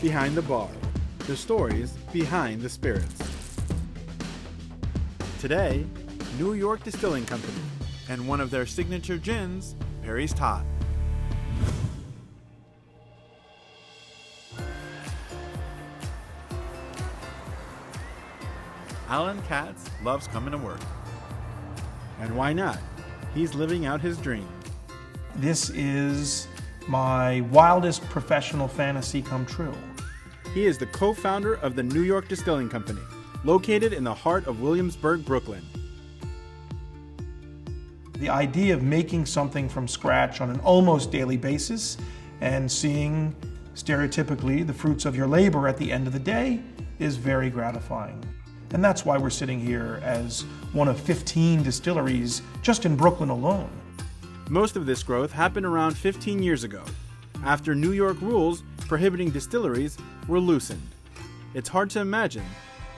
behind the bar, the stories behind the spirits. Today, New York Distilling Company and one of their signature gins, Perry's Tot. Alan Katz loves coming to work. And why not? He's living out his dream. This is my wildest professional fantasy come true. He is the co-founder of the New York Distilling Company, located in the heart of Williamsburg, Brooklyn. The idea of making something from scratch on an almost daily basis and seeing stereotypically the fruits of your labor at the end of the day is very gratifying. And that's why we're sitting here as one of 15 distilleries just in Brooklyn alone. Most of this growth happened around 15 years ago, after New York rules prohibiting distilleries were loosened. It's hard to imagine,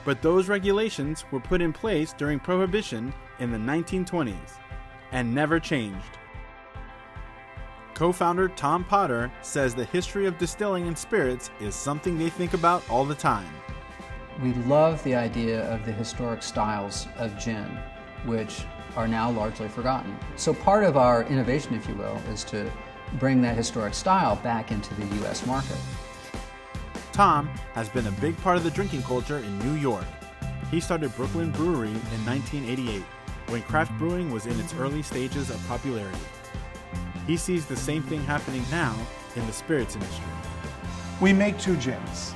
but those regulations were put in place during Prohibition in the 1920s and never changed. Co-founder Tom Potter says the history of distilling in spirits is something they think about all the time. We love the idea of the historic styles of gin, which are now largely forgotten. So part of our innovation, if you will, is to bring that historic style back into the U.S. market. Tom has been a big part of the drinking culture in New York. He started Brooklyn Brewery in 1988, when craft brewing was in its early stages of popularity. He sees the same thing happening now in the spirits industry. We make two gins.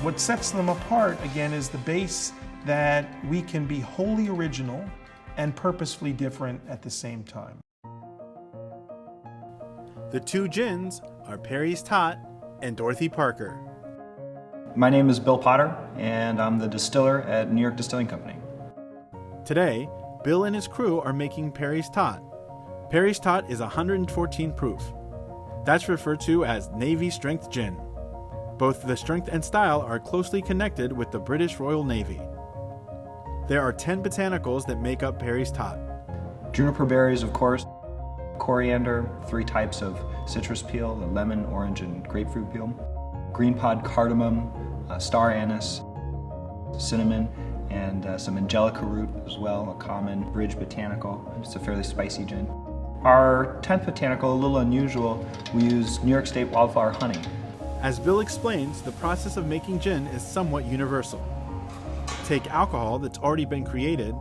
What sets them apart, again, is the base that we can be wholly original and purposefully different at the same time. The two gins are Perry's Tot and Dorothy Parker. My name is Bill Potter, and I'm the distiller at New York Distilling Company. Today, Bill and his crew are making Perry's Tot. Perry's Tot is 114 proof. That's referred to as Navy Strength Gin. Both the strength and style are closely connected with the British Royal Navy. There are 10 botanicals that make up Perry's Tot. Juniper berries, of course, coriander, 3 types of citrus peel, the lemon, orange, and grapefruit peel, green pod cardamom, star anise, cinnamon, and some angelica root as well, a common bridge botanical. It's a fairly spicy gin. Our 10th botanical, a little unusual, we use New York State wildflower honey. As Bill explains, the process of making gin is somewhat universal. Take alcohol that's already been created,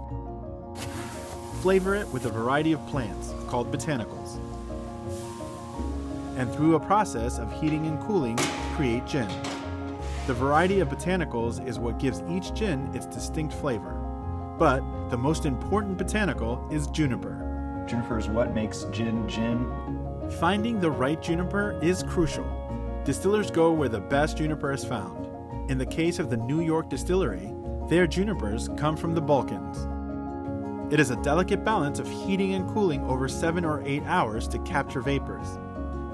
flavor it with a variety of plants called botanicals, and through a process of heating and cooling, create gin. The variety of botanicals is what gives each gin its distinct flavor. But the most important botanical is juniper. Juniper is what makes gin gin. Finding the right juniper is crucial. Distillers go where the best juniper is found. In the case of the New York Distillery, their junipers come from the Balkans. It is a delicate balance of heating and cooling over 7 or 8 hours to capture vapors.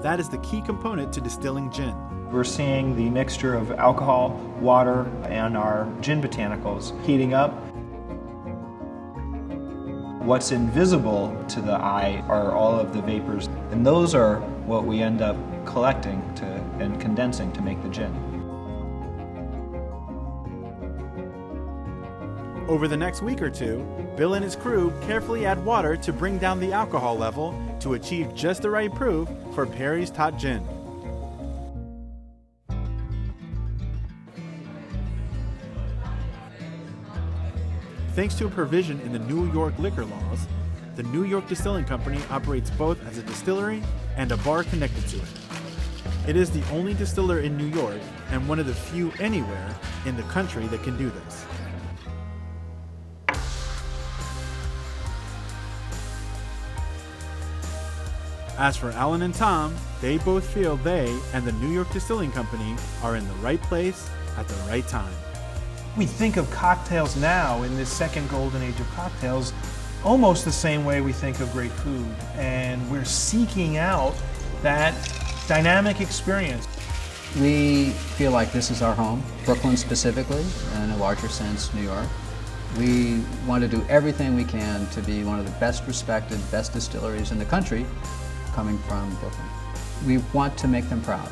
That is the key component to distilling gin. We're seeing the mixture of alcohol, water, and our gin botanicals heating up. What's invisible to the eye are all of the vapors, and those are what we end up collecting and condensing to make the gin. Over the next week or two, Bill and his crew carefully add water to bring down the alcohol level to achieve just the right proof for Perry's Tot Gin. Thanks to a provision in the New York liquor laws, the New York Distilling Company operates both as a distillery and a bar connected to it. It is the only distiller in New York and one of the few anywhere in the country that can do this. As for Alan and Tom, they both feel they and the New York Distilling Company are in the right place at the right time. We think of cocktails now in this second golden age of cocktails almost the same way we think of great food, and we're seeking out that dynamic experience. We feel like this is our home, Brooklyn specifically, and in a larger sense, New York. We want to do everything we can to be one of the best respected, best distilleries in the country coming from Brooklyn. We want to make them proud.